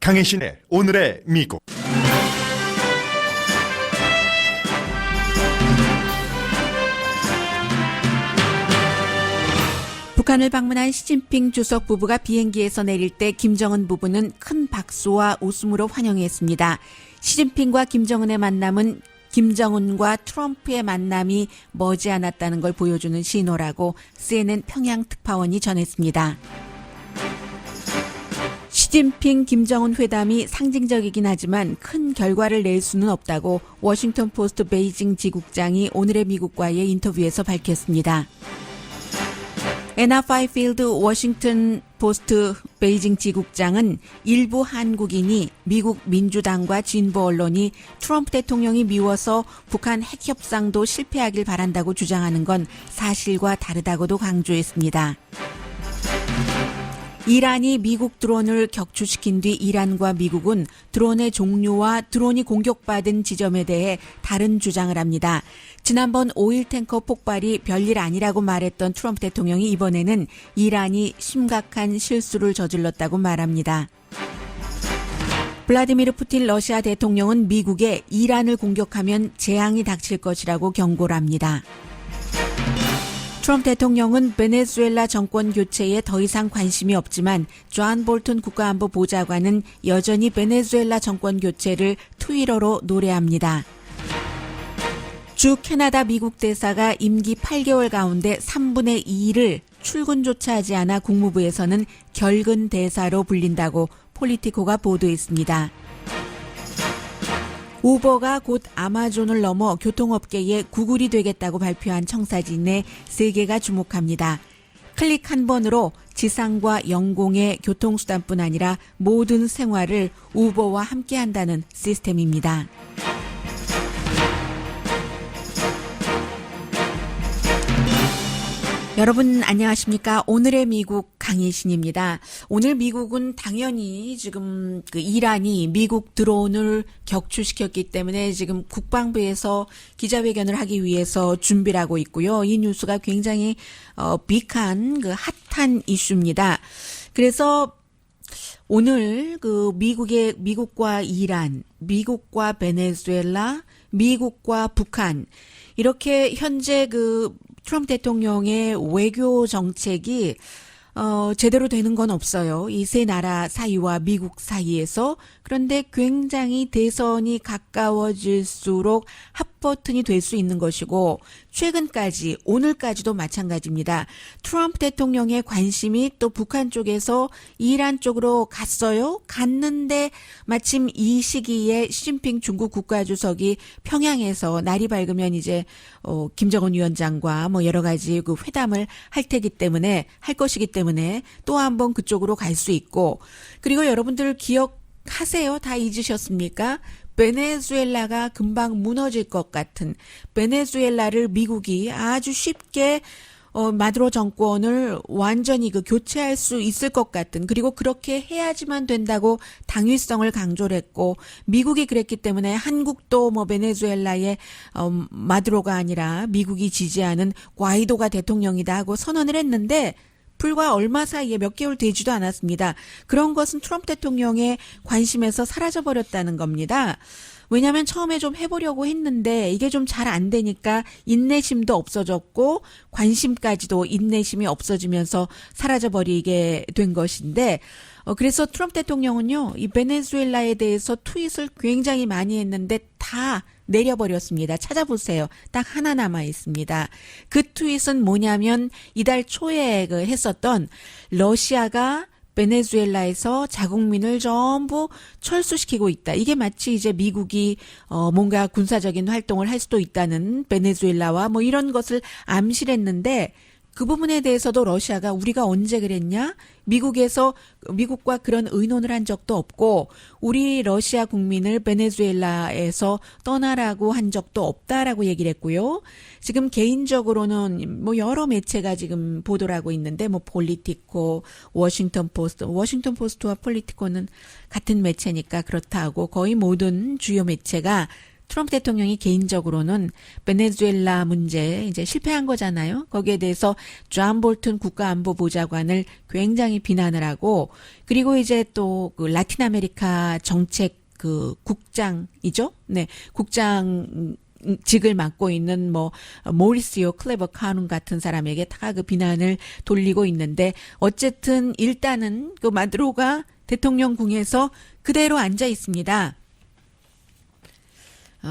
강혜신의 오늘의 미국. 북한을 방문한 시진핑 주석 부부가 비행기에서 내릴 때 김정은 부부는 큰 박수와 웃음으로 환영했습니다. 시진핑과 김정은의 만남은 김정은과 트럼프의 만남이 머지않았다는 걸 보여주는 신호라고 CNN 평양 특파원이 전했습니다. 시진핑 김정은 회담이 상징적이긴 하지만 큰 결과를 낼 수는 없다고 워싱턴 포스트 베이징 지국장이 오늘의 미국과의 인터뷰에서 밝혔습니다. 애나 파이필드 워싱턴 포스트 베이징 지국장은 일부 한국인이 미국 민주당과 진보 언론이 트럼프 대통령이 미워서 북한 핵 협상도 실패하길 바란다고 주장하는 건 사실과 다르다고도 강조했습니다. 이란이 미국 드론을 격추시킨 뒤 이란과 미국은 드론의 종류와 드론이 공격받은 지점에 대해 다른 주장을 합니다. 지난번 오일 탱커 폭발이 별일 아니라고 말했던 트럼프 대통령이 이번에는 이란이 심각한 실수를 저질렀다고 말합니다. 블라디미르 푸틴 러시아 대통령은 미국에 이란을 공격하면 재앙이 닥칠 것이라고 경고를 합니다. 트럼프 대통령은 베네수엘라 정권 교체에 더 이상 관심이 없지만 존 볼턴 국가안보 보좌관은 여전히 베네수엘라 정권 교체를 트위터로 노래합니다. 주 캐나다 미국 대사가 임기 8개월 가운데 3분의 2를 출근조차 하지 않아 국무부에서는 결근 대사로 불린다고 폴리티코가 보도했습니다. 우버가 곧 아마존을 넘어 교통업계의 구글이 되겠다고 발표한 청사진에 세계가 주목합니다. 클릭 한 번으로 지상과 영공의 교통수단뿐 아니라 모든 생활을 우버와 함께한다는 시스템입니다. 여러분 안녕하십니까? 오늘의 미국 강혜신입니다. 오늘 미국은 당연히 지금 이란이 미국 드론을 격추시켰기 때문에 지금 국방부에서 기자회견을 하기 위해서 준비를 하고 있고요. 이 뉴스가 굉장히 빅한 핫한 이슈입니다. 그래서 오늘 미국과 이란, 미국과 베네수엘라, 미국과 북한 이렇게 현재 트럼프 대통령의 외교 정책이 제대로 되는 건 없어요. 이 세 나라 사이와 미국 사이에서. 그런데 굉장히 대선이 가까워질수록 핫버튼이 될 수 있는 것이고 최근까지 오늘까지도 마찬가지입니다. 트럼프 대통령의 관심이 또 북한 쪽에서 이란 쪽으로 갔어요. 갔는데 마침 이 시기에 시진핑 중국 국가주석이 평양에서 날이 밝으면 이제 김정은 위원장과 여러 가지 회담을 할 것이기 때문에 또 한 번 그쪽으로 갈 수 있고 그리고 여러분들 기억하세요? 다 잊으셨습니까? 베네수엘라가 금방 무너질 것 같은 베네수엘라를 미국이 아주 쉽게 마두로 정권을 완전히 교체할 수 있을 것 같은 그리고 그렇게 해야지만 된다고 당위성을 강조를 했고 미국이 그랬기 때문에 한국도 베네수엘라의 마두로가 아니라 미국이 지지하는 과이도가 대통령이다 하고 선언을 했는데 불과 얼마 사이에 몇 개월 되지도 않았습니다. 그런 것은 트럼프 대통령의 관심에서 사라져버렸다는 겁니다. 왜냐하면 처음에 좀 해보려고 했는데 이게 좀 잘 안 되니까 인내심도 없어졌고 관심까지도 인내심이 없어지면서 사라져버리게 된 것인데 그래서 트럼프 대통령은요. 이 베네수엘라에 대해서 트윗을 굉장히 많이 했는데 다 내려버렸습니다. 찾아보세요. 딱 하나 남아 있습니다. 그 트윗은 뭐냐면 이달 초에 했었던 러시아가 베네수엘라에서 자국민을 전부 철수시키고 있다. 이게 마치 이제 미국이 뭔가 군사적인 활동을 할 수도 있다는 베네수엘라와 이런 것을 암시를 했는데 그 부분에 대해서도 러시아가 우리가 언제 그랬냐? 미국과 그런 의논을 한 적도 없고 우리 러시아 국민을 베네수엘라에서 떠나라고 한 적도 없다라고 얘기를 했고요. 지금 개인적으로는 여러 매체가 지금 보도를 하고 있는데 폴리티코, 워싱턴 포스트와 폴리티코는 같은 매체니까 그렇다 하고 거의 모든 주요 매체가 트럼프 대통령이 개인적으로는 베네수엘라 문제 이제 실패한 거잖아요. 거기에 대해서 존 볼튼 국가안보보좌관을 굉장히 비난을 하고, 그리고 이제 또 그 라틴 아메리카 정책 그 국장이죠. 네, 국장직을 맡고 있는 뭐 모리시오 클레버 카눈 같은 사람에게 다 그 비난을 돌리고 있는데, 어쨌든 일단은 그 마두로가 대통령궁에서 그대로 앉아 있습니다.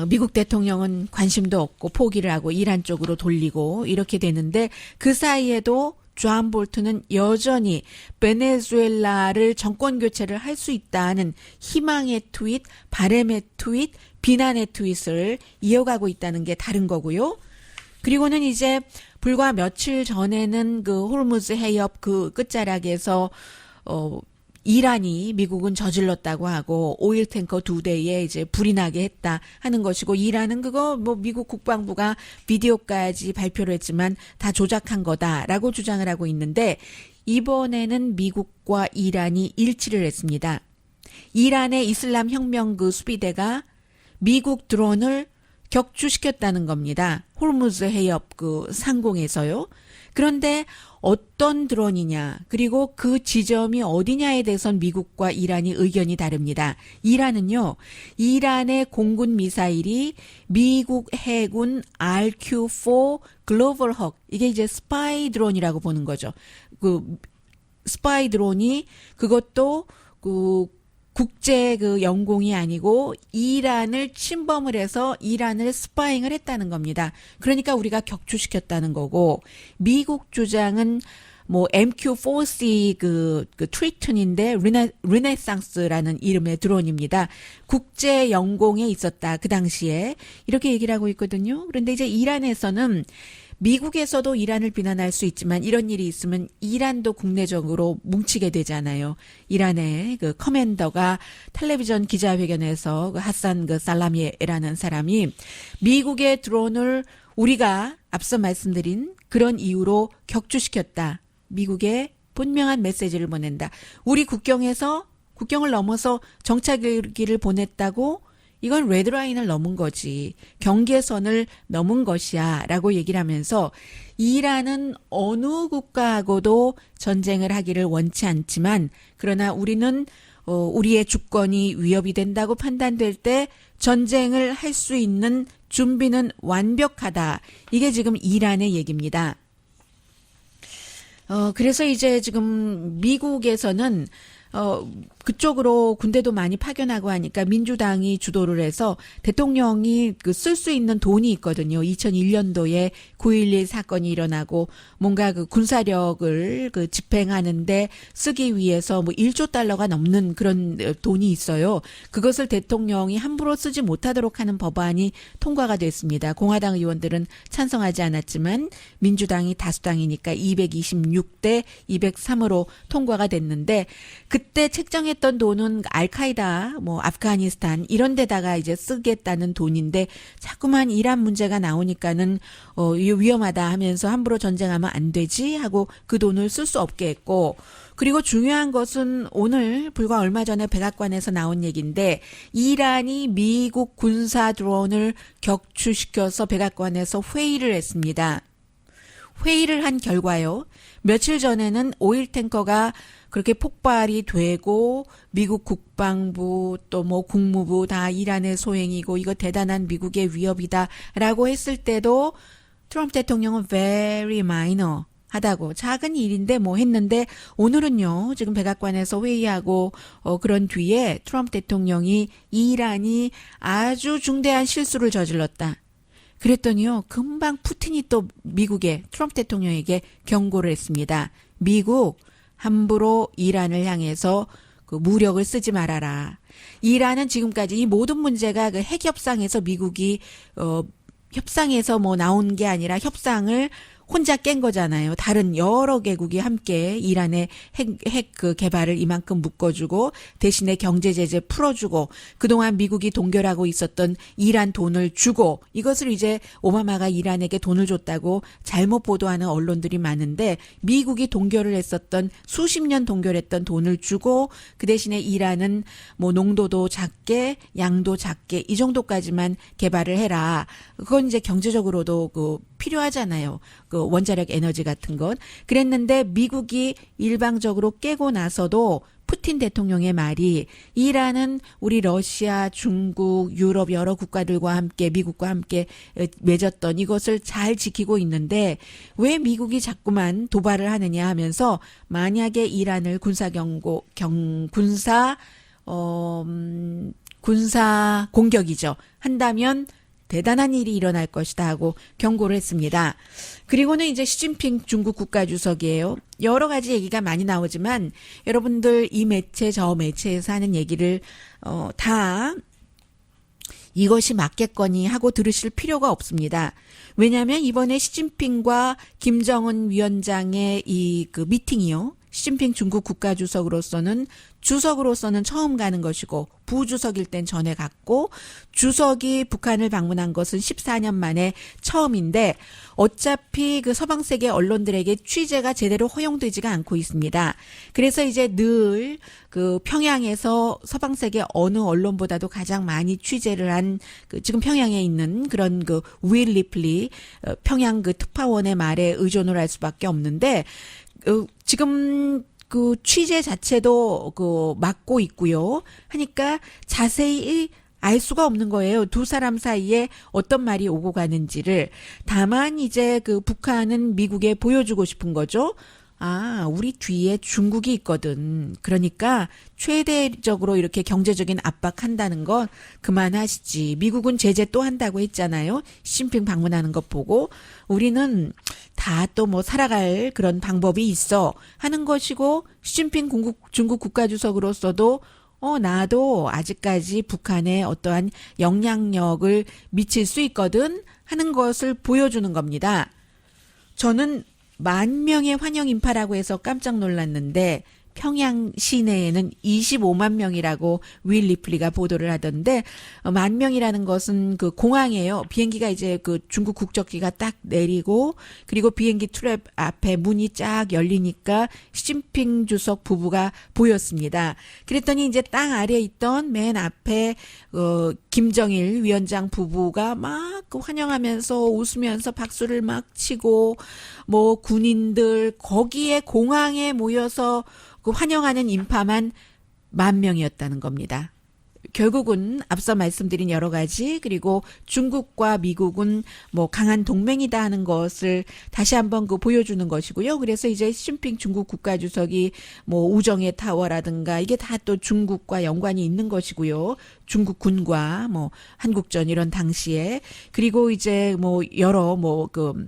미국 대통령은 관심도 없고 포기를 하고 이란 쪽으로 돌리고 이렇게 되는데, 그 사이에도 존 볼튼은 여전히 베네수엘라를 정권 교체를 할 수 있다는 희망의 트윗, 바람의 트윗, 비난의 트윗을 이어가고 있다는 게 다른 거고요. 그리고는 이제 불과 며칠 전에는 그 호르무즈 해협 그 끝자락에서 이란이 미국은 저질렀다고 하고 오일 탱커 2대에 이제 불이 나게 했다 하는 것이고, 이란은 그거 뭐 미국 국방부가 비디오까지 발표를 했지만 다 조작한 거다라고 주장을 하고 있는데, 이번에는 미국과 이란이 일치를 했습니다. 이란의 이슬람 혁명 그 수비대가 미국 드론을 격추시켰다는 겁니다. 호르무즈 해협 그 상공에서요. 그런데 어떤 드론이냐, 그리고 그 지점이 어디냐에 대해서는 미국과 이란이 의견이 다릅니다. 이란은요, 이란의 공군 미사일이 미국 해군 RQ-4 글로벌 헉, 이게 이제 스파이 드론이라고 보는 거죠. 그 스파이 드론이 그것도 그 국제 그 영공이 아니고 이란을 침범을 해서 이란을 스파잉을 했다는 겁니다. 그러니까 우리가 격추시켰다는 거고, 미국 주장은 뭐 MQ-4C 그 트리튼인데 르네상스라는 이름의 드론입니다. 국제 영공에 있었다 그 당시에, 이렇게 얘기를 하고 있거든요. 그런데 이제 이란에서는 미국에서도 이란을 비난할 수 있지만 이런 일이 있으면 이란도 국내적으로 뭉치게 되잖아요. 이란의 그 커맨더가 텔레비전 기자회견에서 그 하산 그 살라미라는 사람이 미국의 드론을 우리가 앞서 말씀드린 그런 이유로 격추시켰다. 미국에 분명한 메시지를 보낸다. 우리 국경을 넘어서 정찰기를 보냈다고, 이건 레드라인을 넘은 거지, 경계선을 넘은 것이야 라고 얘기를 하면서, 이란은 어느 국가하고도 전쟁을 하기를 원치 않지만, 그러나 우리는 우리의 주권이 위협이 된다고 판단될 때 전쟁을 할 수 있는 준비는 완벽하다. 이게 지금 이란의 얘기입니다. 그래서 이제 지금 미국에서는 그쪽으로 군대도 많이 파견하고 하니까 민주당이 주도를 해서 대통령이 그 쓸 수 있는 돈이 있거든요. 2001년도에 9.11 사건이 일어나고 뭔가 그 군사력을 그 집행하는데 쓰기 위해서 뭐 1조 달러가 넘는 그런 돈이 있어요. 그것을 대통령이 함부로 쓰지 못하도록 하는 법안이 통과가 됐습니다. 공화당 의원들은 찬성하지 않았지만 민주당이 다수당이니까 226대 203으로 통과가 됐는데, 그때 책정했던 돈은 알카이다, 뭐 아프가니스탄 이런 데다가 이제 쓰겠다는 돈인데, 자꾸만 이란 문제가 나오니까는 위험하다 하면서 함부로 전쟁하면 안 되지 하고 그 돈을 쓸 수 없게 했고, 그리고 중요한 것은 오늘 불과 얼마 전에 백악관에서 나온 얘기인데, 이란이 미국 군사 드론을 격추시켜서 백악관에서 회의를 했습니다. 회의를 한 결과요, 며칠 전에는 오일 탱커가 그렇게 폭발이 되고 미국 국방부 또 뭐 국무부 다 이란의 소행이고 이거 대단한 미국의 위협이다라고 했을 때도 트럼프 대통령은 very minor 하다고, 작은 일인데 뭐 했는데, 오늘은요 지금 백악관에서 회의하고 그런 뒤에 트럼프 대통령이 이란이 아주 중대한 실수를 저질렀다. 그랬더니요, 금방 푸틴이 또 미국에, 트럼프 대통령에게 경고를 했습니다. 미국, 함부로 이란을 향해서 그 무력을 쓰지 말아라. 이란은 지금까지 이 모든 문제가 그 핵 협상에서 미국이 협상에서 뭐 나온 게 아니라 협상을 혼자 깬 거잖아요. 다른 여러 개국이 함께 이란의 핵 그 개발을 이만큼 묶어주고 대신에 경제 제재 풀어주고 그동안 미국이 동결하고 있었던 이란 돈을 주고 이것을 이제 오바마가 이란에게 돈을 줬다고 잘못 보도하는 언론들이 많은데 미국이 동결을 했었던 수십 년 동결했던 돈을 주고 그 대신에 이란은 뭐 농도도 작게 양도 작게 이 정도까지만 개발을 해라. 그건 이제 경제적으로도 그 필요하잖아요. 그 원자력 에너지 같은 것. 그랬는데 미국이 일방적으로 깨고 나서도 푸틴 대통령의 말이 이란은 우리 러시아, 중국, 유럽 여러 국가들과 함께 미국과 함께 맺었던 이것을 잘 지키고 있는데 왜 미국이 자꾸만 도발을 하느냐 하면서 만약에 이란을 군사 공격이죠. 한다면 대단한 일이 일어날 것이다 하고 경고를 했습니다. 그리고는 이제 시진핑 중국 국가주석이에요. 여러 가지 얘기가 많이 나오지만 여러분들 이 매체 저 매체에서 하는 얘기를 다 이것이 맞겠거니 하고 들으실 필요가 없습니다. 왜냐하면 이번에 시진핑과 김정은 위원장의 이 그 미팅이요. 시진핑 중국 국가주석으로서는 처음 가는 것이고 부주석일 땐 전에 갔고 주석이 북한을 방문한 것은 14년 만에 처음인데 어차피 그 서방 세계 언론들에게 취재가 제대로 허용되지가 않고 있습니다. 그래서 이제 늘 그 평양에서 서방 세계 어느 언론보다도 가장 많이 취재를 한 그 지금 평양에 있는 그런 그 윌 리플리 평양 그 특파원의 말에 의존을 할 수밖에 없는데 지금 그 취재 자체도 그 맡고 있고요. 하니까 자세히 알 수가 없는 거예요. 두 사람 사이에 어떤 말이 오고 가는지를. 다만 이제 그 북한은 미국에 보여주고 싶은 거죠. 아, 우리 뒤에 중국이 있거든. 그러니까 최대적으로 이렇게 경제적인 압박한다는 건 그만하시지. 미국은 제재 또 한다고 했잖아요. 시진핑 방문하는 것 보고 우리는 다 또 뭐 살아갈 그런 방법이 있어 하는 것이고 시진핑 중국 국가주석으로서도 나도 아직까지 북한에 어떠한 영향력을 미칠 수 있거든 하는 것을 보여주는 겁니다. 저는 10,000명의 환영 인파라고 해서 깜짝 놀랐는데 평양 시내에는 25만 명이라고 윌 리플리가 보도를 하던데 10,000명이라는 것은 그 공항이에요. 비행기가 이제 그 중국 국적기가 딱 내리고 그리고 비행기 트랩 앞에 문이 쫙 열리니까 시진핑 주석 부부가 보였습니다. 그랬더니 이제 땅 아래에 있던 맨 앞에 김정일 위원장 부부가 막 환영하면서 웃으면서 박수를 막 치고 뭐 군인들 거기에 공항에 모여서 그 환영하는 인파만 10,000명이었다는 겁니다. 결국은 앞서 말씀드린 여러 가지 그리고 중국과 미국은 뭐 강한 동맹이다 하는 것을 다시 한번 그 보여주는 것이고요. 그래서 이제 시진핑 중국 국가주석이 뭐 우정의 타워라든가 이게 다 또 중국과 연관이 있는 것이고요. 중국군과 뭐 한국전 이런 당시에 그리고 이제 뭐 여러 뭐 그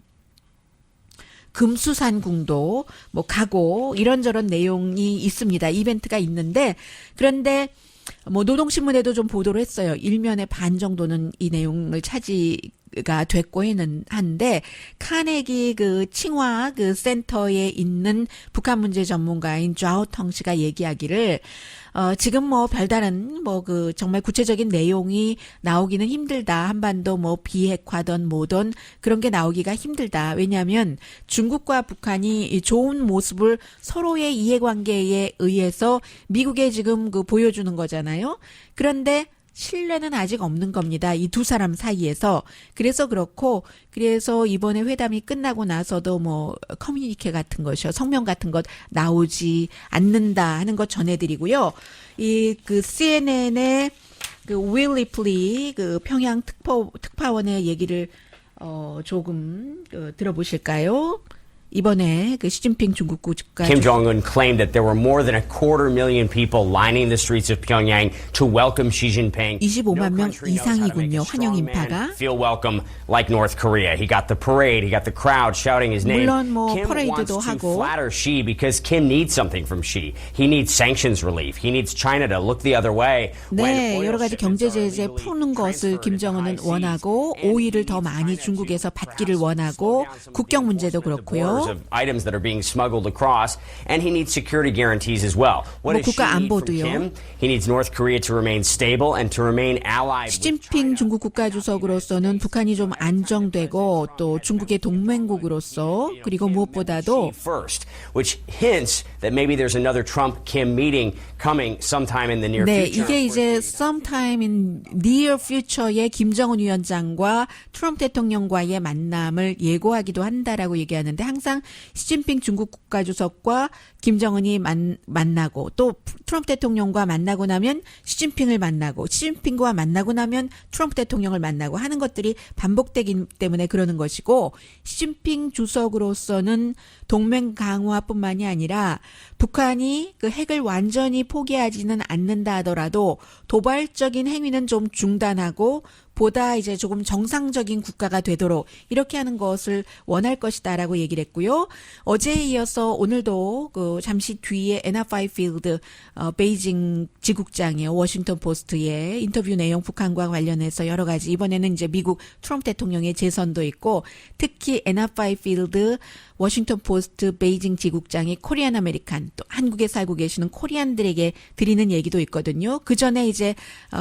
금수산궁도 뭐 가고 이런저런 내용이 있습니다. 이벤트가 있는데 그런데 뭐 노동신문에도 좀 보도를 했어요. 일면의 반 정도는 이 내용을 차지가 됐고 한데 카네기 그 칭화 그 센터에 있는 북한 문제 전문가인 좌오텅 씨가 얘기하기를 지금 뭐 별다른 뭐 그 정말 구체적인 내용이 나오기는 힘들다. 한반도 뭐 비핵화든 뭐든 그런 게 나오기가 힘들다. 왜냐하면 중국과 북한이 좋은 모습을 서로의 이해관계에 의해서 미국에 지금 그 보여주는 거잖아요. 그런데 신뢰는 아직 없는 겁니다. 이 두 사람 사이에서. 그래서 그렇고, 그래서 이번에 회담이 끝나고 나서도 뭐 커뮤니케 같은 것이요, 성명 같은 것 나오지 않는다 하는 것 전해드리고요. 이 그 CNN의 그 윌 리플리 그 평양 특파원의 얘기를 조금 들어보실까요? 이번에 그 시진핑 중국 국가 Kim Jong-un claimed that there were more than 250,000 people lining the streets of Pyongyang to welcome Xi Jinping. 25만 명 No country knows how to make 이상이군요. a strong 환영 man 인파가. feel welcome like North Korea. He got the parade, he got the crowd shouting his name. 물론 뭐 Kim wants 퍼레이드도 to 하고. flatter Xi because Kim needs something from Xi. He needs sanctions relief. He needs China to look the other way. 네, 여러 가지 경제 제재 푸는 것을 김정은은 원하고 오일을 더 많이 중국에서 받기를 원하고 국경 문제도 그렇고요. Items that are being smuggled across, and he needs security guarantees as well. What 뭐 does 국가 Xi need from 안보도요. Kim? He needs North Korea to remain stable and to remain allied with 시진핑 중국 국가주석으로서는 북한이 좀 안정되고 또 중국의 동맹국으로서 그리고 무엇보다도 first, which hints that maybe there's another Trump-Kim meeting coming sometime in the near 네, future. 이게 이제 sometime in near future에 김정은 위원장과 트럼프 대통령과의 만남을 예고하기도 한다라고 얘기하는데 항상 시진핑 중국 국가주석과 김정은이 만나고 또 트럼프 대통령과 만나고 나면 시진핑을 만나고 시진핑과 만나고 나면 트럼프 대통령을 만나고 하는 것들이 반복되기 때문에 그러는 것이고 시진핑 주석으로서는 동맹 강화뿐만이 아니라 북한이 그 핵을 완전히 포기하지는 않는다 하더라도 도발적인 행위는 좀 중단하고 보다 이제 조금 정상적인 국가가 되도록 이렇게 하는 것을 원할 것이다라고 얘기를 했고요. 어제에 이어서 오늘도 그 잠시 뒤에 애나 파이필드 베이징 지국장이요 워싱턴 포스트의 인터뷰 내용 북한과 관련해서 여러 가지 이번에는 이제 미국 트럼프 대통령의 재선도 있고 특히 애나 파이필드 워싱턴 포스트 베이징 지국장이 코리안 아메리칸 또 한국에 살고 계시는 코리안들에게 드리는 얘기도 있거든요. 그 전에 이제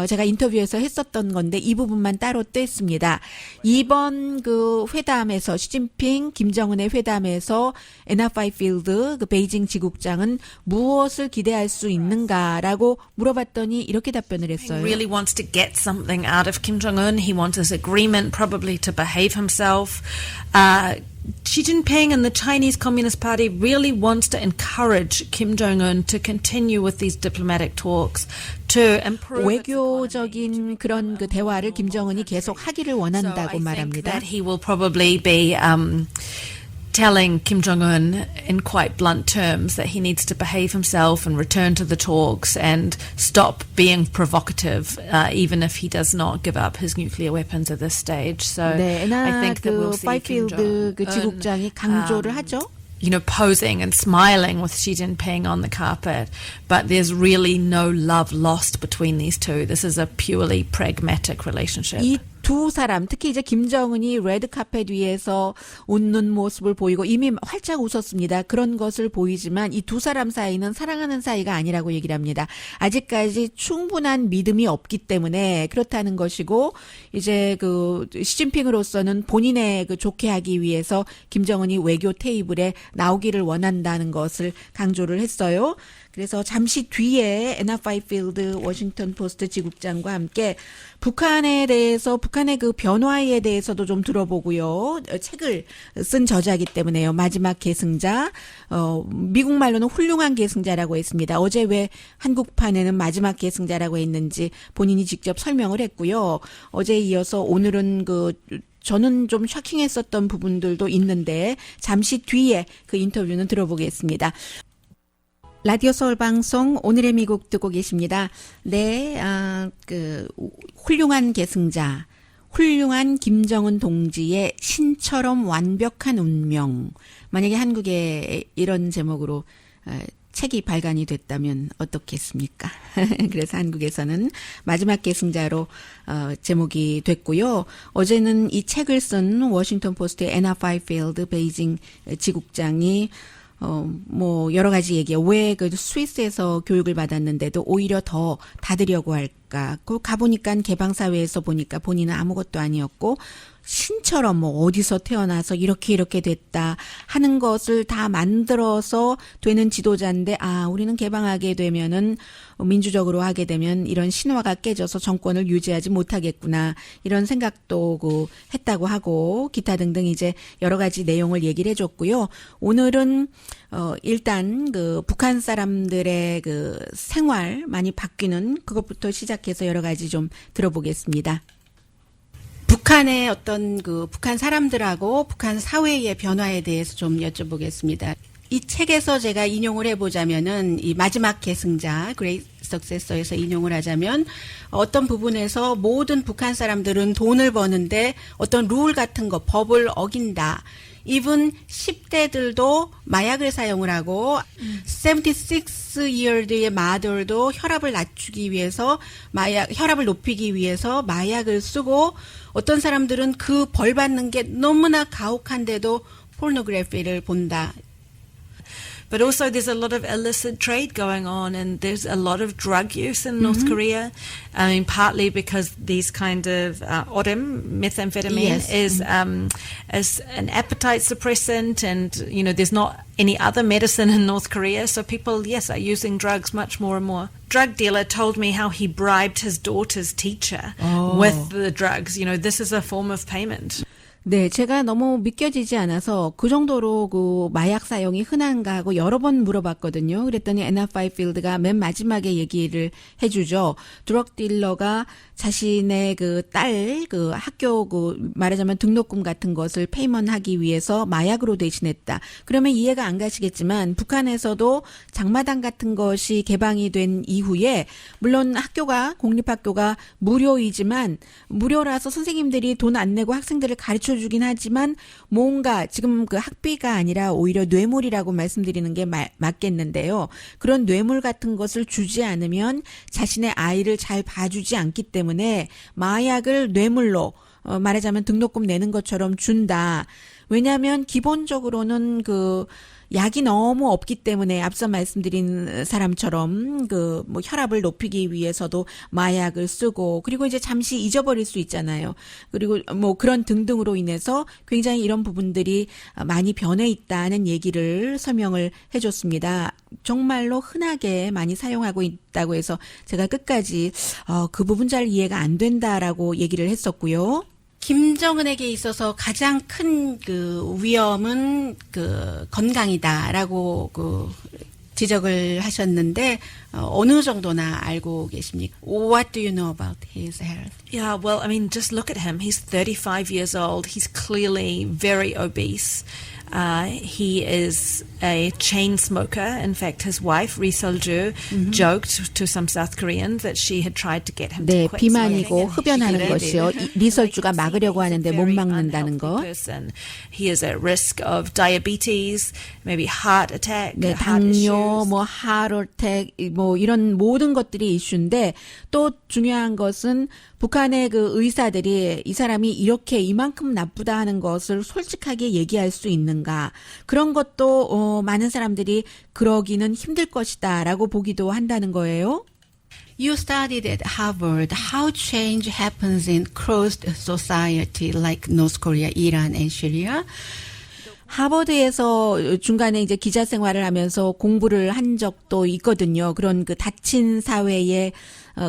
제가 인터뷰에서 했었던 건데 이 부분만 따로 뗐습니다. 이번 그 회담에서 시진핑 김정은의 회담에서 애나 파이필드 그 베이징 지국장은 무엇을 기대할 수 있는가라고 물어봤더니 이렇게 답변을 했어요. He really wants to get something out of Kim Jong-un. He wants his agreement probably to behave himself. Xi Jinping and the Chinese Communist Party really wants to encourage Kim Jong-un to continue with these diplomatic talks to improve 외교적인 그런 그 대화를 김정은이 계속 하기를 So I 원한다고 think 말합니다. that he will probably be telling Kim Jong-un in quite blunt terms that he needs to behave himself and return to the talks and stop being provocative, even if he does not give up his nuclear weapons at this stage. So 네, I 애나 think that we'll 그 see Kim 파이필드 그 Jong-un, 지국장이 강조를 하죠. you know, posing and smiling with Xi Jinping on the carpet, but there's really no love lost between these two. This is a purely pragmatic relationship. 이 두 사람, 특히 이제 김정은이 레드카펫 위에서 웃는 모습을 보이고 이미 활짝 웃었습니다. 그런 것을 보이지만 이 두 사람 사이는 사랑하는 사이가 아니라고 얘기를 합니다. 아직까지 충분한 믿음이 없기 때문에 그렇다는 것이고 이제 그 시진핑으로서는 본인의 그 좋게 하기 위해서 김정은이 외교 테이블에 나오기를 원한다는 것을 강조를 했어요. 그래서 잠시 뒤에 애나 파이필드 워싱턴 포스트 지국장과 함께 북한에 대해서 북한의 그 변화에 대해서도 좀 들어보고요. 책을 쓴 저자이기 때문에요. 마지막 계승자. 미국 말로는 훌륭한 계승자라고 했습니다. 어제 왜 한국판에는 마지막 계승자라고 했는지 본인이 직접 설명을 했고요. 어제에 이어서 오늘은 그 저는 좀 쇼킹했었던 부분들도 있는데 잠시 뒤에 그 인터뷰는 들어보겠습니다. 라디오 서울 방송 오늘의 미국 듣고 계십니다. 네, 그 훌륭한 계승자, 훌륭한 김정은 동지의 신처럼 완벽한 운명. 만약에 한국에 이런 제목으로 책이 발간이 됐다면 어떻겠습니까? 그래서 한국에서는 마지막 계승자로 제목이 됐고요. 어제는 이 책을 쓴 워싱턴 포스트의 애나 파이필드 베이징 지국장이 뭐 여러 가지 얘기야. 왜 그 스위스에서 교육을 받았는데도 오히려 더 닫으려고 할까? 그 가보니까 개방 사회에서 보니까 본인은 아무것도 아니었고 신처럼 뭐 어디서 태어나서 이렇게 됐다 하는 것을 다 만들어서 되는 지도자인데 우리는 개방하게 되면은 민주적으로 하게 되면 이런 신화가 깨져서 정권을 유지하지 못하겠구나 이런 생각도 그 했다고 하고 기타 등등 이제 여러 가지 내용을 얘기를 해줬고요. 오늘은 일단 그 북한 사람들의 그 생활 많이 바뀌는 그것부터 시작해서 여러 가지 좀 들어보겠습니다. 북한의 어떤 그 북한 사람들하고 북한 사회의 변화에 대해서 좀 여쭤보겠습니다. 이 책에서 제가 인용을 해보자면은 이 마지막 계승자 그레이트 석세서에서 인용을 하자면 어떤 부분에서 모든 북한 사람들은 돈을 버는데 어떤 룰 같은 거 법을 어긴다. 이분 10대들도 마약을 사용을 하고 76years의 마더도 혈압을 낮추기 위해서 혈압을 높이기 위해서 마약을 쓰고 어떤 사람들은 그 벌 받는 게 너무나 가혹한데도 포르노그래피를 본다. But also there's a lot of illicit trade going on and there's a lot of drug use in North Korea. I mean, partly because these kind of ODM, methamphetamine, Yes. is an appetite suppressant and, you know, there's not any other medicine in North Korea. So people, yes, are using drugs much more and more. Drug dealer told me how he bribed his daughter's teacher with the drugs. You know, this is a form of payment. 네, 제가 너무 믿겨지지 않아서 그 정도로 그 마약 사용이 흔한가 하고 여러 번 물어봤거든요. 그랬더니 애나 파이필드가 맨 마지막에 얘기를 해주죠. 드럭 딜러가 자신의 그 딸, 그 학교 그 말하자면 등록금 같은 것을 페이먼하기 위해서 마약으로 대신했다. 그러면 이해가 안 가시겠지만 북한에서도 장마당 같은 것이 개방이 된 이후에 물론 학교가 공립학교가 무료이지만 무료라서 선생님들이 돈 안 내고 학생들을 가르쳐 주긴 하지만 뭔가 지금 그 학비가 아니라 오히려 뇌물이라고 말씀드리는 게 맞겠는데요. 그런 뇌물 같은 것을 주지 않으면 자신의 아이를 잘 봐주지 않기 때문에 마약을 뇌물로 말하자면 등록금 내는 것처럼 준다. 왜냐하면 기본적으로는 그 약이 너무 없기 때문에 앞서 말씀드린 사람처럼 그 뭐 혈압을 높이기 위해서도 마약을 쓰고 그리고 이제 잠시 잊어버릴 수 있잖아요. 그리고 뭐 그런 등등으로 인해서 굉장히 이런 부분들이 많이 변해 있다는 얘기를 설명을 해줬습니다. 정말로 흔하게 많이 사용하고 있다고 해서 제가 끝까지 그 부분 잘 이해가 안 된다라고 얘기를 했었고요. 김정은에게 있어서 가장 큰 그 위험은 그 건강이다라고 그 지적을 하셨는데 어느 정도나 알고 계십니까? What do you know about his health? Yeah, well, I mean, just look at him. He's 35 years old. He's clearly very obese. He is a chain smoker. In fact, his wife, Ri Sol-ju, joked to some South Koreans that she had tried to get him 네, to quit 비만이고 smoking. 흡연하는 것이요. 리설주가 막으려고 하는데 못 막는다는 거. He is at risk of diabetes, maybe heart attack, 네, heart 당뇨, issues. 뭐 하르텍, 뭐 이런 모든 것들이 이슈인데 또 중요한 것은 북한의 그 의사들이 이 사람이 이렇게 이만큼 나쁘다 하는 것을 솔직하게 얘기할 수 있는가. 그런 것도 많은 사람들이 그러기는 힘들 것이다라고 보기도 한다는 거예요. You studied at Harvard how change happens in closed society like North Korea, Iran and Syria. 하버드에서 중간에 이제 기자 생활을 하면서 공부를 한 적도 있거든요. 그런 그 닫힌 사회에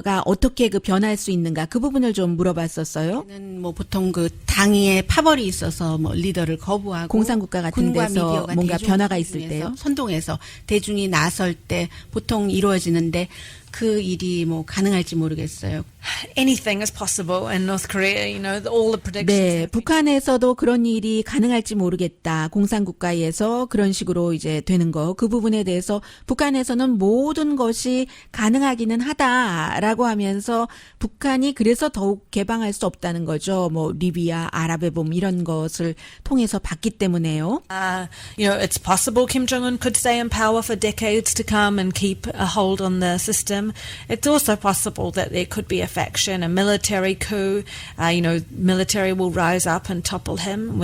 가 어떻게 그 변할 수 있는가 그 부분을 좀 물어봤었어요. 뭐 보통 그 당에 파벌이 있어서 뭐 리더를 거부하고 공산국가 같은 데서 뭔가 변화가 있을 때요. 선동해서 대중이 나설 때 보통 이루어지는데 그 일이 뭐 가능할지 모르겠어요. Anything is possible in North Korea, you know, all the predictions. 네, 북한에서도 그런 일이 가능할지 모르겠다. 공산국가에서 그런 식으로 이제 되는 거. 그 부분에 대해서 북한에서는 모든 것이 가능하기는 하다라고 하면서 북한이 그래서 더욱 개방할 수 없다는 거죠. 뭐 리비아, 아랍의 봄 이런 것을 통해서 봤기 때문에요. You know, it's possible Kim Jong-un could stay in power for decades to come and keep a hold on the system. It's also possible that there could be a faction, a military coup. You know, military will rise up and topple him.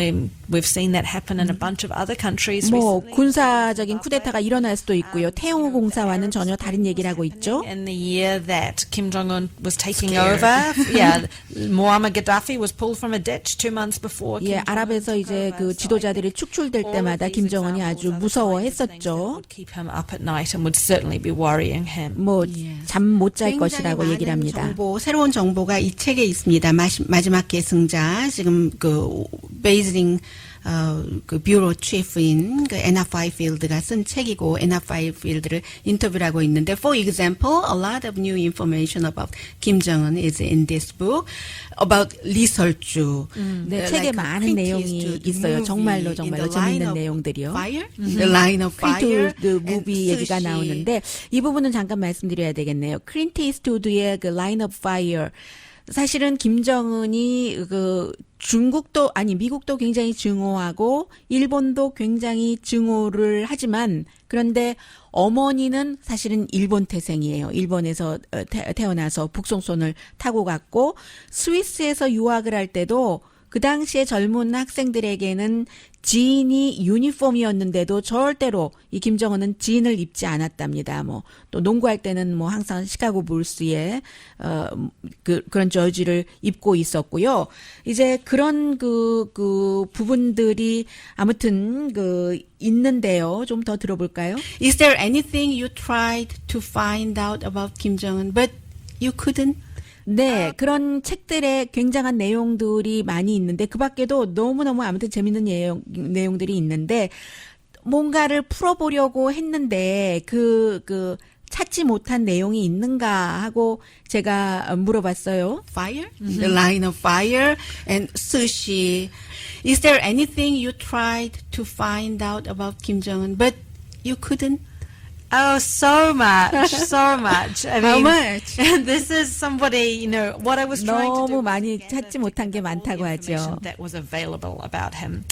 We've seen that happen in a bunch of other countries 뭐 recently. 군사적인 쿠데타가 일어날 수도 있고요. 태용 공사와는 전혀 다른 얘기를 하고 있죠. In the year that Kim Jong-un was taking over, yeah, Muammar Gaddafi was pulled from a ditch 2 months before. 예, 아랍에서 이제 그 지도자들이 축출될 때마다 김정은이 아주 무서워했었죠. Keep him up at night and would certainly be worrying him. 뭐 잠 못 잘 것이라고 얘기를 합니다. 새로운 정보가 이 책에 있습니다. 마지막 계승자 지금 그 베이징 그 뷰로 치프인 그 애나 파이필드가 쓴 책이고 애나 파이필드를 인터뷰를 하고 있는데, for example, a lot of new information about Kim Jong-un is in this book about 리설주. 네, 책에 많은 내용이 있어요. 정말로 재밌는 내용들이요. Fire? The Line of Fire. 그 무비 얘기가 나오는데 이 부분은 잠깐 말씀드려야 되겠네요. 클린트 이스트우드의 그 Line of Fire. 사실은 김정은이 미국도 굉장히 증오하고 일본도 굉장히 증오를 하지만, 그런데 어머니는 사실은 일본 태생이에요. 일본에서 태어나서 북송선을 타고 갔고, 스위스에서 유학을 할 때도 그 당시에 젊은 학생들에게는 지인이 유니폼이었는데도 절대로 이 김정은은 지인을 입지 않았답니다. 또 농구할 때는 항상 시카고 불스의 그런 저지를 입고 있었고요. 이제 그런 그 부분들이 아무튼 있는데요. 좀 더 들어볼까요? Is there anything you tried to find out about Kim Jong-un but you couldn't? 네, 그런 책들에 굉장한 내용들이 많이 있는데, 그 밖에도 너무너무 아무튼 재밌는 내용들이 있는데, 뭔가를 풀어보려고 했는데, 찾지 못한 내용이 있는가 하고 제가 물어봤어요. Fire? The Line of Fire and Sushi. Is there anything you tried to find out about Kim Jong-un but you couldn't? Oh, so much, so much. I How mean, much? this is somebody, what I was trying to do. 너무 많이 찾지 못한 게 많다고 하죠. That was available about him.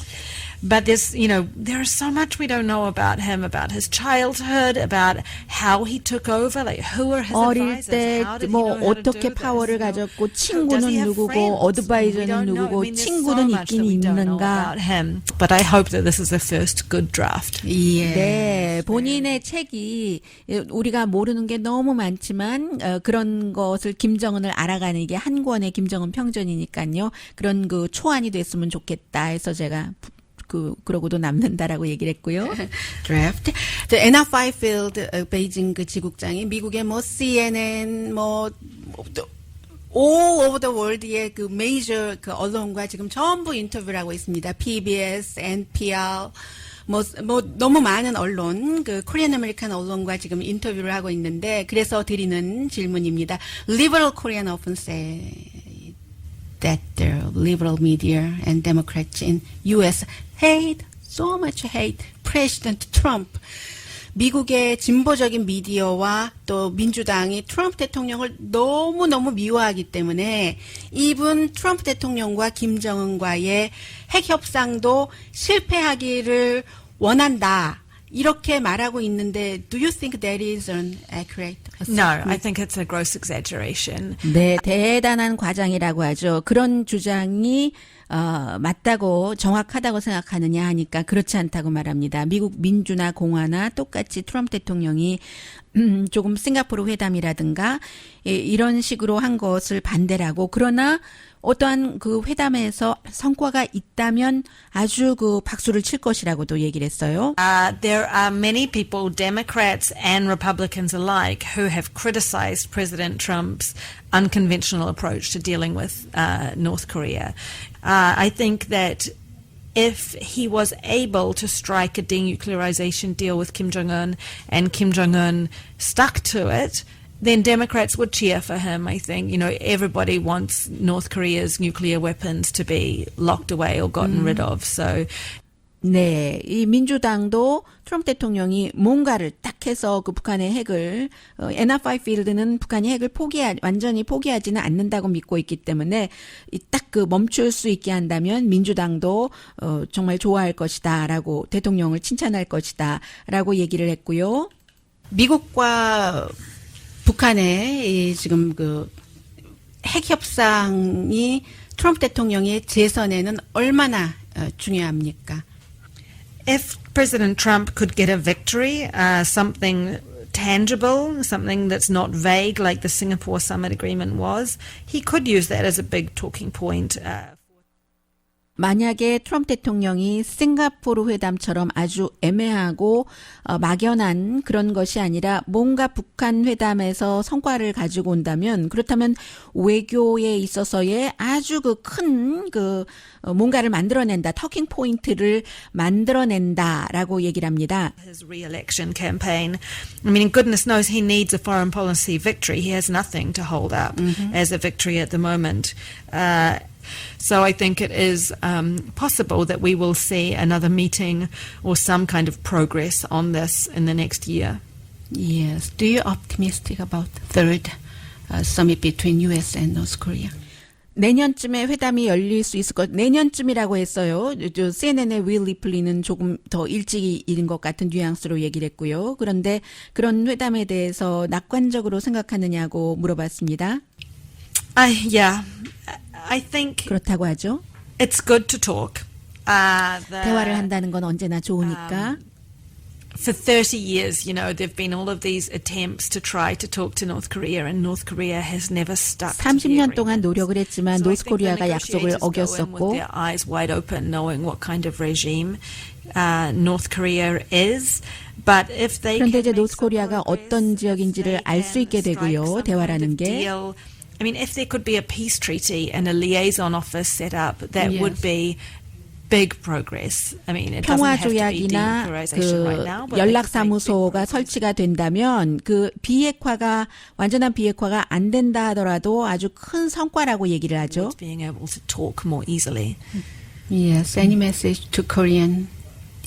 But there is so much we don't know about him, about his childhood, about how he took over, like who were his 어릴 advisors, 때 how did he know how to 어떻게 do 파워를 this? 가졌고, Does he 친구는 have 누구고, friends? 어드바이저는 We don't know. 누구고, I mean, there's 친구는 so much 있긴 that we don't know 있는가. about him. But I hope that this is the first good draft. Yes. 네, 본인의 책이 우리가 모르는 게 너무 많지만 그런 것을 김정은을 알아가는 게 한 권의 김정은 평전이니까요. 그런 초안이 됐으면 좋겠다 해서 제가 그러고도 남는다라고 얘기를 했고요. Draft. The Anna Fifield 베이징 지국장이 미국의 CNN all over the world의 메이저 언론과 지금 전부 인터뷰를 하고 있습니다. PBS, NPR, 너무 많은 언론, 코리안 아메리칸 언론과 지금 인터뷰를 하고 있는데, 그래서 드리는 질문입니다. Liberal Korean often say that the liberal media and Democrats in U.S. so much hate President Trump. 미국의 진보적인 미디어와 또 민주당이 트럼프 대통령을 너무너무 미워하기 때문에 이분 트럼프 대통령과 김정은과의 핵협상도 실패하기를 원한다. 이렇게 말하고 있는데, do you think that is an accurate assessment? No, I think it's a gross exaggeration. 네, 대단한 과장이라고 하죠. 그런 주장이 맞다고, 정확하다고 생각하느냐 하니까 그렇지 않다고 말합니다. 미국 민주나 공화나 똑같이 트럼프 대통령이 조금 싱가포르 회담이라든가 이런 식으로 한 것을 반대라고, 그러나 어떠한 회담에서 성과가 있다면 아주 박수를 칠 것이라고도 얘기를 했어요. There are many people, Democrats and Republicans alike, who have criticized President Trump's unconventional approach to dealing with North Korea. I think that if he was able to strike a denuclearization deal with Kim Jong-un and Kim Jong-un stuck to it, then Democrats would cheer for him, I think. Everybody wants North Korea's nuclear weapons to be locked away or gotten rid of. So 네, 이 민주당도 트럼프 대통령이 뭔가를 딱 해서 북한의 핵을, 애나 파이필드는 북한이 핵을 완전히 포기하지는 않는다고 믿고 있기 때문에 딱 멈출 수 있게 한다면 민주당도 정말 좋아할 것이다라고, 대통령을 칭찬할 것이다라고 얘기를 했고요. 미국과 북한의 지금 핵 협상이 트럼프 대통령의 재선에는 얼마나 중요합니까? if President Trump could get a victory, something tangible, something that's not vague like the Singapore Summit Agreement was, he could use that as a big talking point. 만약에 트럼프 대통령이 싱가포르 회담처럼 아주 애매하고 막연한 그런 것이 아니라 뭔가 북한 회담에서 성과를 가지고 온다면 그렇다면 외교에 있어서의 아주 그 큰 뭔가를 만들어낸다, 터킹 포인트를 만들어낸다라고 얘기를 합니다. His re-election campaign. I mean, goodness knows he needs a foreign policy victory. He has nothing to hold up as a victory at the moment. So I think it is possible that we will see another meeting or some kind of progress on this in the next year. Yes. Do you optimistic about third summit between U.S. and North Korea? 내년쯤에 회담이 열릴 수 있을 것, 내년쯤이라고 했어요. CNN의 윌 리플리는 조금 더 일찍 일인 것 같은 뉘앙스로 얘기를 했고요. 그런데 그런 회담에 대해서 낙관적으로 생각하느냐고 물어봤습니다. Yeah, I think 그렇다고 하죠. it's good to talk. 대화를 한다는 건 언제나 좋으니까. For 30 years, you know, there've been all of these attempts to try to talk to North Korea, and North Korea has never stuck to the 30년 동안 agreement. 노력을 했지만 So I 노스 think the 코리아가 약속을 negotiators go in with 어겼었고 their eyes wide open, knowing what kind of regime North Korea is. But if they 그런데 이제 can make 노스 some 코리아가 progress, 어떤 if 지역인지를 they 알 수 can 있게 strike 되고요. some kind 대화라는 of 게. deal, I mean, if there could be a peace treaty and a liaison office set up, that would Yes. be big progress. I mean, it doesn't 평화 have to be 조약이나 denuclearization right now, 그 but 연락 they could make big 사무소가 progress. 설치가 된다면 그 비핵화가 완전한 비핵화가 안 된다 하더라도 아주 큰 성과라고 얘기를 하죠. Towards being able to talk more easily. Yes. Any message to Korean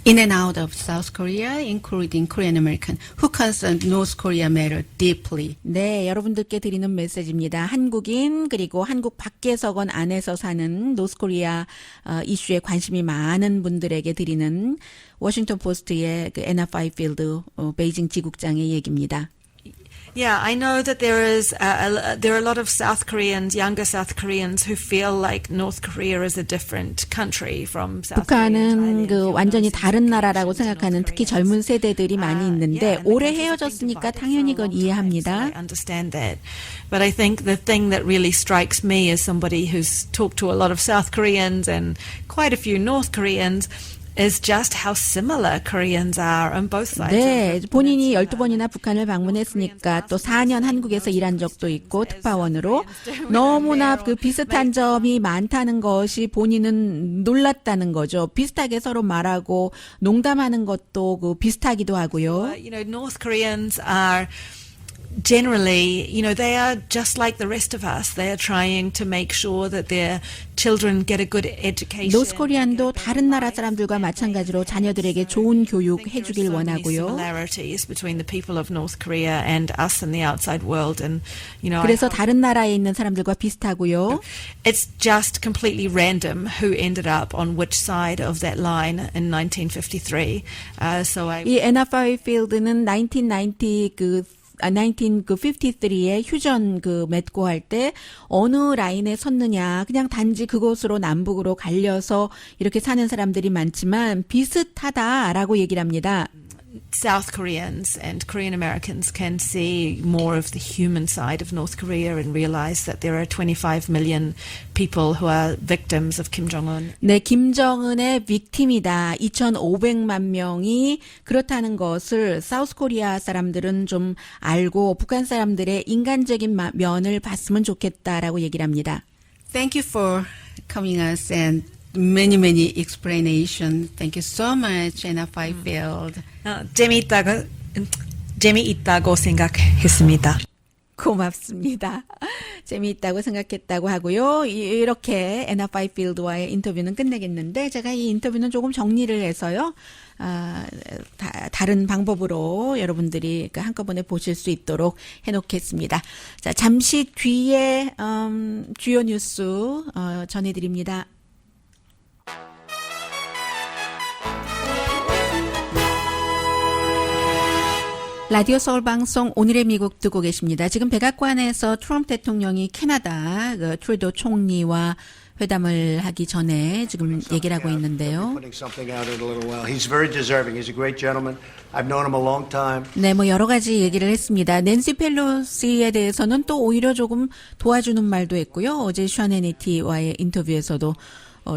in and out of South Korea, including Korean American, who concern North Korea matter deeply? 네, 여러분들께 드리는 메시지입니다. 한국인 그리고 한국 밖에서건 안에서 사는 노스코리아 이슈에 관심이 많은 분들에게 드리는 워싱턴 포스트의 그 애나 파이필드 베이징 지국장의 얘기입니다. Yeah, I know that there are a lot of South Koreans, younger South Koreans, who feel like North Korea is a different country from South Korea. 북한은 그 완전히 다른 나라라고 생각하는 특히 젊은 세대들이 많이 있는데 오래 헤어졌으니까 당연히 그건 이해합니다. I understand that. But I think the thing that really strikes me as somebody who's talked to a lot of South Koreans and quite a few North Koreans is just how similar Koreans are on both sides. 네, of the 본인이 peninsula. 12번이나 북한을 방문했으니까 또 4년 한국에서 일한 적도 있고 특파원으로 너무나 그 비슷한 점이 많다는 것이 본인은 놀랐다는 거죠. 비슷하게 서로 말하고 농담하는 것도 그 비슷하기도 하고요. You know, North Koreans are generally, you know, they are just like the rest of us. They are trying to make sure that their children get a good education. 노스코리안도 다른 나라 사람들과 마찬가지로 자녀들에게 좋은 교육 해주길 원하고요. Similarities between the people of North Korea and us and the outside world, and you know, 그래서 다른 나라에 있는 사람들과 비슷하고요. it's just completely random who ended up on which side of that line in 1953. So 이 애나 파이필드는 1953에 휴전 그 맺고 할 때 어느 라인에 섰느냐 그냥 단지 그곳으로 남북으로 갈려서 이렇게 사는 사람들이 많지만 비슷하다라고 얘기를 합니다. South Koreans and Korean Americans can see more of the human side of North Korea and realize that there are 25 million people who are victims of Kim Jong-un. 네, 김정은의 빅팀이다. 2,500만 명이 그렇다는 것을 사우스 코리아 사람들은 좀 알고 북한 사람들의 인간적인 면을 봤으면 좋겠다라고 얘기를 합니다. Thank you for coming us and many explanation. Thank you so much, Anna Fifield. 재미있다고 생각했습니다. 고맙습니다. 재미있다고 생각했다고 하고요. 이렇게 애나 파이필드와의 인터뷰는 끝내겠는데 제가 이 인터뷰는 조금 정리를 해서요. 다른 방법으로 여러분들이 한꺼번에 보실 수 있도록 해놓겠습니다. 자, 잠시 뒤에 주요 뉴스 전해드립니다. 라디오 서울 방송 오늘의 미국 듣고 계십니다. 지금 백악관에서 트럼프 대통령이 캐나다 그 트루도 총리와 회담을 하기 전에 지금 얘기를 하고 있는데요. He's very deserving. He's a great gentleman. I've known him a long time. 네, 뭐 여러 가지 얘기를 했습니다. 낸시 펠로시에 대해서는 또 오히려 조금 도와주는 말도 했고요. 어제 션 해니티와의 인터뷰에서도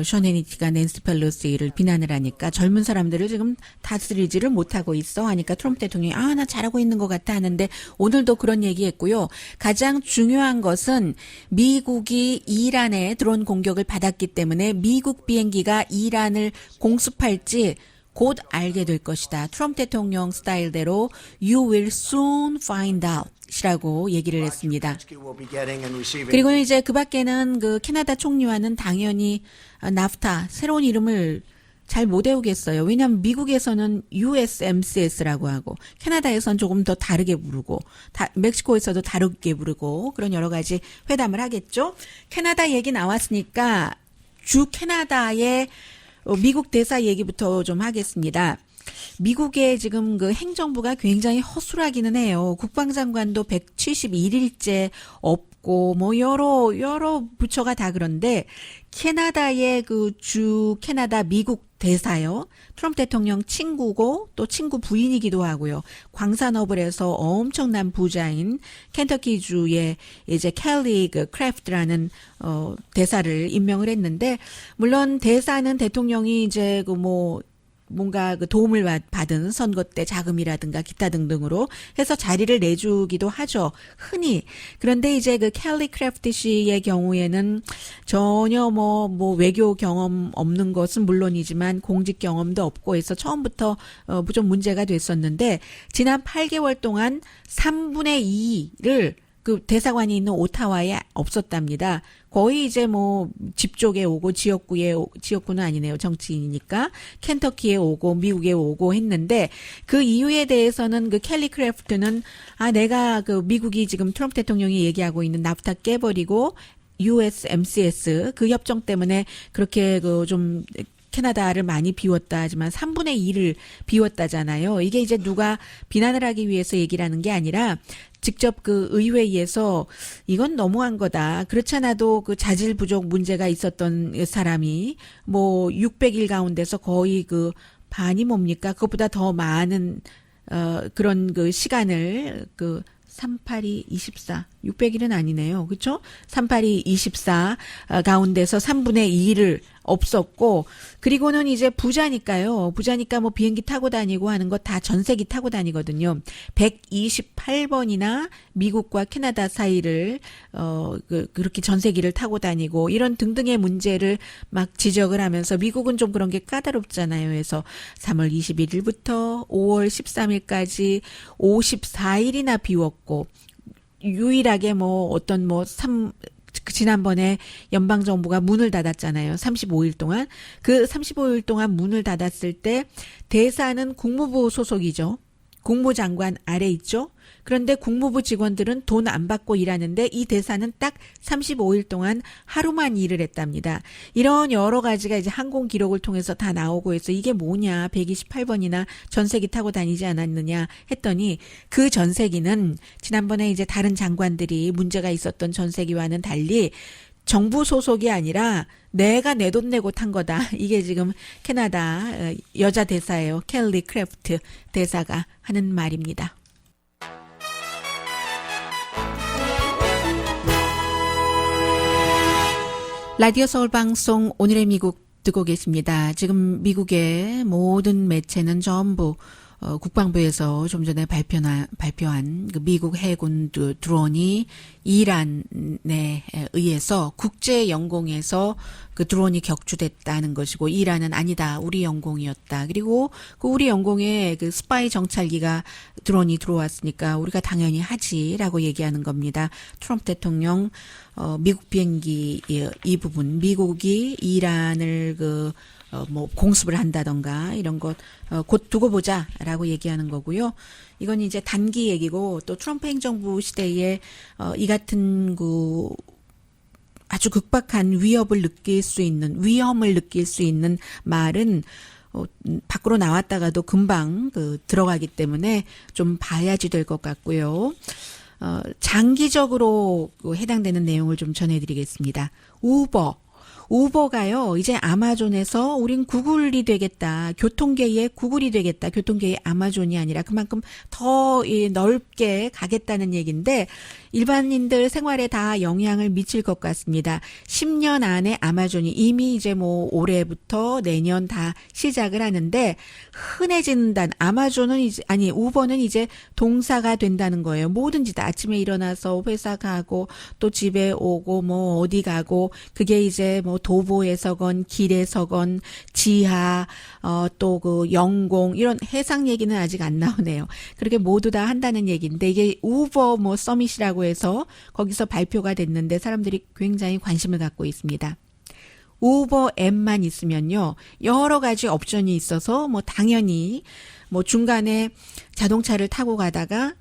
션 해니티가 낸시 펠로시를 비난을 하니까 젊은 사람들을 지금 다스리지를 못하고 있어 하니까 트럼프 대통령이 나 잘하고 있는 것 같아 하는데 오늘도 그런 얘기했고요. 가장 중요한 것은 미국이 이란에 드론 공격을 받았기 때문에 미국 비행기가 이란을 공습할지 곧 알게 될 것이다. 트럼프 대통령 스타일대로 You will soon find out 이라고 얘기를 했습니다. 그리고 이제 그 밖에는 그 캐나다 총리와는 당연히 나프타 새로운 이름을 잘 못 외우겠어요. 왜냐하면 미국에서는 USMCS라고 하고 캐나다에서는 조금 더 다르게 부르고 멕시코에서도 다르게 부르고 그런 여러 가지 회담을 하겠죠. 캐나다 얘기 나왔으니까 주 캐나다의 미국 대사 얘기부터 좀 하겠습니다. 미국의 지금 그 행정부가 굉장히 허술하기는 해요. 국방장관도 171일째 없고 뭐 여러 부처가 다 그런데 캐나다의 그 주 캐나다 미국 대사요. 트럼프 대통령 친구고 또 친구 부인이기도 하고요. 광산업을 해서 엄청난 부자인 켄터키주의 이제 켈리 그 크래프트라는 대사를 임명을 했는데 물론 대사는 대통령이 이제 그 뭔가 그 도움을 받은 선거 때 자금이라든가 기타 등등으로 해서 자리를 내주기도 하죠. 흔히. 그런데 이제 그 켈리 크래프트 씨의 경우에는 전혀 뭐 외교 경험 없는 것은 물론이지만 공직 경험도 없고 해서 처음부터 좀 문제가 됐었는데 지난 8개월 동안 3분의 2를 그 대사관이 있는 오타와에 없었답니다. 거의 이제 뭐 집 쪽에 오고 지역구는 아니네요. 정치인이니까 켄터키에 오고 미국에 오고 했는데 그 이유에 대해서는 그 켈리 크래프트는 내가 그 미국이 지금 트럼프 대통령이 얘기하고 있는 나프타 깨버리고 USMCS 그 협정 때문에 그렇게 그 좀 캐나다를 많이 비웠다 하지만 3분의 2를 비웠다잖아요. 이게 이제 누가 비난을 하기 위해서 얘기를 하는 게 아니라 직접 그 의회에서 이건 너무한 거다. 그렇잖아도 그 자질 부족 문제가 있었던 사람이 뭐 600일 가운데서 거의 그 반이 뭡니까? 그것보다 더 많은 그런 그 시간을 그 382, 24, 600일은 아니네요. 그렇죠? 382, 24 가운데서 3분의 2를 없었고 그리고는 이제 부자니까요. 부자니까 뭐 비행기 타고 다니고 하는 거 다 전세기 타고 다니거든요. 128번이나 미국과 캐나다 사이를 그렇게 전세기를 타고 다니고 이런 등등의 문제를 막 지적을 하면서 미국은 좀 그런 게 까다롭잖아요. 그래서 3월 21일부터 5월 13일까지 54일이나 비웠고 유일하게 지난번에 연방정부가 문을 닫았잖아요. 35일 동안. 그 35일 동안 문을 닫았을 때 대사는 국무부 소속이죠. 국무장관 아래 있죠. 그런데 국무부 직원들은 돈 안 받고 일하는데 이 대사는 딱 35일 동안 하루만 일을 했답니다. 이런 여러 가지가 이제 항공 기록을 통해서 다 나오고 해서 이게 뭐냐 128번이나 전세기 타고 다니지 않았느냐 했더니 그 전세기는 지난번에 이제 다른 장관들이 문제가 있었던 전세기와는 달리 정부 소속이 아니라 내가 내 돈 내고 탄 거다. 이게 지금 캐나다 여자 대사예요. 켈리 크래프트 대사가 하는 말입니다. 라디오 서울 방송 오늘의 미국 듣고 계십니다. 지금 미국의 모든 매체는 전부 국방부에서 좀 전에 발표한 그 미국 해군 드론이 이란에 의해서 국제 영공에서 그 드론이 격추됐다는 것이고 이란은 아니다. 우리 영공이었다. 그리고 그 우리 영공에 그 스파이 정찰기가 드론이 들어왔으니까 우리가 당연히 하지라고 얘기하는 겁니다. 트럼프 대통령 미국 비행기 이 부분 미국이 이란을 공습을 한다던가 이런 것 곧 두고 보자라고 얘기하는 거고요. 이건 이제 단기 얘기고 또 트럼프 행정부 시대에 이 같은 아주 극박한 위험을 느낄 수 있는 말은 밖으로 나왔다가도 금방 들어가기 때문에 좀 봐야지 될 것 같고요. 장기적으로 해당되는 내용을 좀 전해드리겠습니다. 우버. 우버가요, 이제 아마존에서 우린 구글이 되겠다. 교통계의 구글이 되겠다. 교통계의 아마존이 아니라 그만큼 더 넓게 가겠다는 얘기인데 일반인들 생활에 다 영향을 미칠 것 같습니다. 10년 안에 아마존이 이미 이제 뭐 올해부터 내년 다 시작을 하는데 흔해진다는 아마존은 이제 아니 우버는 이제 동사가 된다는 거예요. 뭐든지 다 아침에 일어나서 회사 가고 또 집에 오고 뭐 어디 가고 그게 이제 뭐 도보에서건 길에서건 지하 또 그 영공 이런 해상 얘기는 아직 안 나오네요. 그렇게 모두 다 한다는 얘기인데 이게 우버 뭐 서밋이라고 해서 거기서 발표가 됐는데 사람들이 굉장히 관심을 갖고 있습니다. 우버 앱만 있으면요. 여러 가지 옵션이 있어서 뭐 당연히 뭐 중간에 자동차를 타고 가다가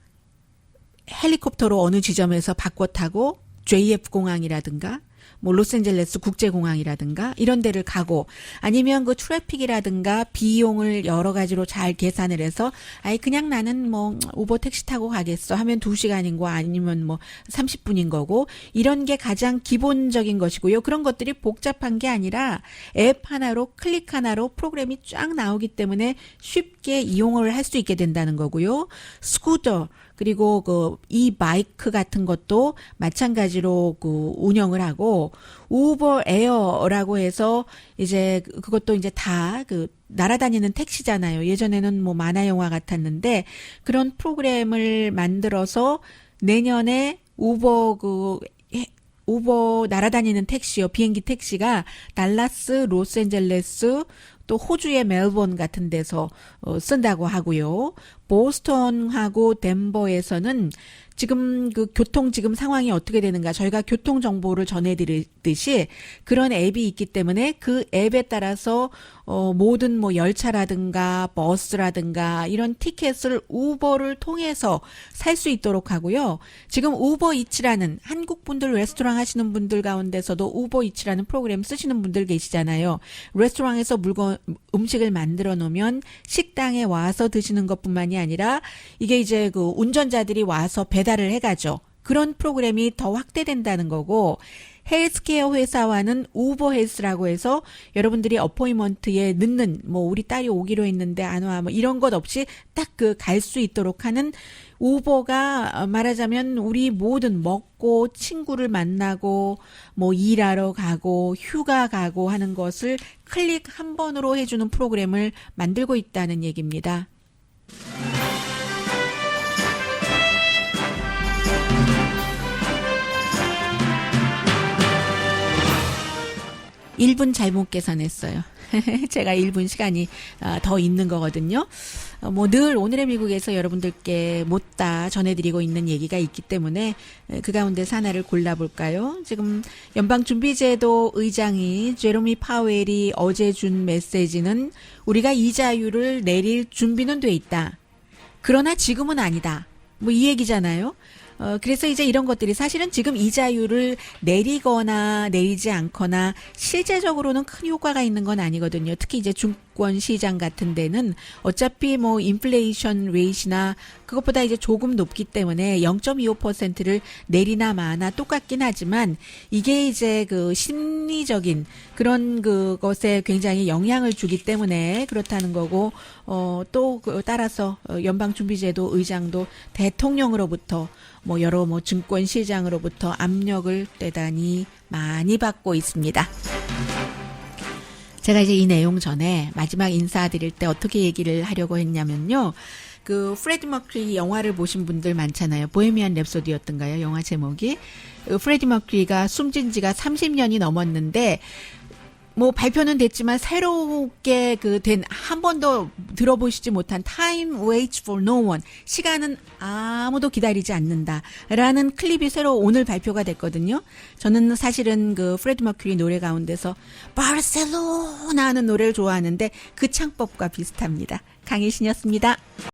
헬리콥터로 어느 지점에서 바꿔 타고 JF 공항이라든가 뭐 로스앤젤레스 국제공항이라든가 이런 데를 가고 아니면 그 트래픽이라든가 비용을 여러 가지로 잘 계산을 해서 아이 그냥 나는 뭐 우버 택시 타고 가겠어 하면 2시간인 거 아니면 뭐 30분인 거고 이런 게 가장 기본적인 것이고요. 그런 것들이 복잡한 게 아니라 앱 하나로 클릭 하나로 프로그램이 쫙 나오기 때문에 쉽게 이용을 할 수 있게 된다는 거고요. 스쿠터 그리고 그 이 바이크 같은 것도 마찬가지로 그 운영을 하고 우버 에어라고 해서 이제 그것도 이제 다 그 날아다니는 택시잖아요. 예전에는 뭐 만화 영화 같았는데 그런 프로그램을 만들어서 내년에 우버 날아다니는 택시요. 비행기 택시가 달라스, 로스앤젤레스 또 호주의 멜번 같은 데서 쓴다고 하고요. 보스턴하고 덴버에서는 지금 그 교통 지금 상황이 어떻게 되는가 저희가 교통 정보를 전해드리듯이 그런 앱이 있기 때문에 그 앱에 따라서 모든 뭐 열차라든가 버스라든가 이런 티켓을 우버를 통해서 살 수 있도록 하고요. 지금 우버이츠라는 한국 분들 레스토랑 하시는 분들 가운데서도 우버이츠라는 프로그램 쓰시는 분들 계시잖아요. 레스토랑에서 음식을 만들어 놓으면 식당에 와서 드시는 것뿐만이 아니라 이게 이제 그 운전자들이 와서 배달을 해가죠. 그런 프로그램이 더 확대된다는 거고 헬스케어 회사와는 우버 헬스라고 해서 여러분들이 어포인먼트에 늦는 뭐 우리 딸이 오기로 했는데 안 와 뭐 이런 것 없이 딱 그 갈 수 있도록 하는 우버가 말하자면 우리 모든 먹고 친구를 만나고 뭐 일하러 가고 휴가 가고 하는 것을 클릭 한 번으로 해주는 프로그램을 만들고 있다는 얘기입니다. 1분 잘못 계산했어요. 제가 1분 시간이 더 있는 거거든요. 뭐 늘 오늘의 미국에서 여러분들께 못다 전해드리고 있는 얘기가 있기 때문에 그 가운데서 하나를 골라볼까요? 지금 연방준비제도 의장이 제로미 파웰이 어제 준 메시지는 우리가 이자율을 내릴 준비는 돼 있다. 그러나 지금은 아니다. 뭐 이 얘기잖아요. 그래서 이제 이런 것들이 사실은 지금 이자율을 내리거나 내리지 않거나 실제적으로는 큰 효과가 있는 건 아니거든요. 특히 이제 증권 시장 같은 데는 어차피 뭐 인플레이션 레이트나 그것보다 이제 조금 높기 때문에 0.25%를 내리나 마나 똑같긴 하지만 이게 이제 그 심리적인 그런 그것에 굉장히 영향을 주기 때문에 그렇다는 거고 또 따라서 연방준비제도 의장도 대통령으로부터 뭐 여러 뭐 증권 시장으로부터 압력을 대단히 많이 받고 있습니다. 제가 이제 이 내용 전에 마지막 인사드릴 때 어떻게 얘기를 하려고 했냐면요. 그 프레디 머큐리 영화를 보신 분들 많잖아요. 보헤미안 랩소디였던가요? 영화 제목이. 프레디 머큐리가 숨진 지가 30년이 넘었는데 뭐 발표는 됐지만 새롭게 한 번도 들어보시지 못한 Time waits for no one. 시간은 아무도 기다리지 않는다라는 클립이 새로 오늘 발표가 됐거든요. 저는 사실은 그 프레디 머큐리 노래 가운데서 바르셀로나 하는 노래를 좋아하는데 그 창법과 비슷합니다. 강희신이었습니다.